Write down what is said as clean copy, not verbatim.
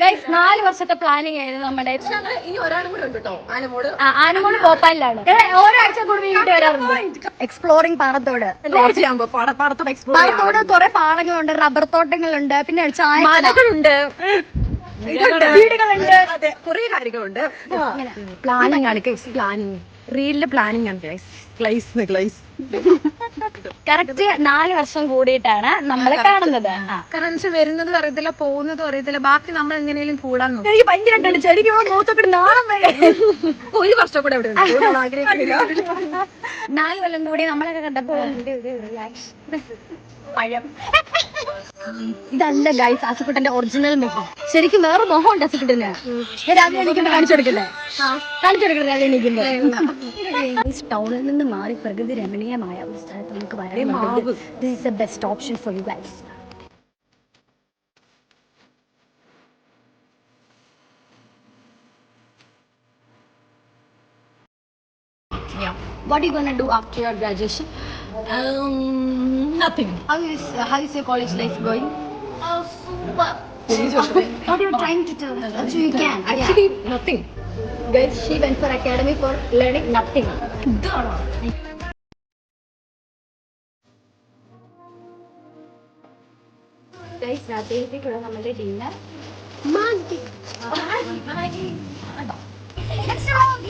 Guys 4 വർഷത്തെ planning ആയിരുന്നു നമ്മുടെ. ഇനി ഒരാളും കൂടെ ഉണ്ട് കേട്ടോ, ആനമോള് ഭോപ്പാലിലാണ്. ഒരാഴ്ച കൂടി വീട്ടിൽ വരാറുണ്ട്. എക്സ്പ്ലോറിംഗ് പാടത്തോട്. പാടത്തോട് കുറെ പാടങ്ങളുണ്ട്, റബ്ബർ തോട്ടങ്ങളുണ്ട്, പിന്നെ ചായകളുണ്ട്, വീടുകളുണ്ട്, കുറെ കാര്യങ്ങളുണ്ട്. പ്ലാനിങ് ആണ് പ്ലാനിങ്, റീലില് പ്ലാനിങ് ആണ്. കറക്റ്റ് 4 വർഷം കൂടിയിട്ടാണ് നമ്മളെ കാണുന്നത്. കാരണം വരുന്നതും അറിയത്തില്ല, പോകുന്നതും അറിയത്തില്ല, ബാക്കി നമ്മൾ എങ്ങനെയും കൂടാൻ നോക്കും. എനിക്ക് ഭയങ്കരമായിട്ടുണ്ട് ശരിക്കും നോക്കപ്പെട്ട് നാളം വരെ. 1 വർഷം കൂടെ അവിടെ ആഗ്രഹിക്കുന്നില്ല. 4 കൊല്ലം കൂടി നമ്മളൊക്കെ കണ്ടപ്പോ പഴം. ഇതല്ല ഗൈസ് അസുക്കുട്ടന്റെ ഒറിജിനൽ മുഖം. ശരിക്കും വേറെ മുഖം ഉണ്ട് അസുക്കുട്ടന്. രാവിലെ എണീക്കുമ്പോ കാണിച്ചു കൊടുക്കണ്ടേ? രാവിലെ എണീക്കുമ്പോ. ടൗണിൽ നിന്ന് മാറി പ്രകൃതി രമണീയമായ ഒരു സ്ഥലത്ത് നമുക്ക് വരാൻ this is the best option for you guys. What are you gonna do after your graduation? Nothing. How is your college life going? Super. What are you trying to tell? So you can. Actually, nothing. Guys, she went for academy for learning nothing. Guys, രാത്രിയിലേക്കുള്ള നമ്മുടെ dinner Maggi. What's wrong?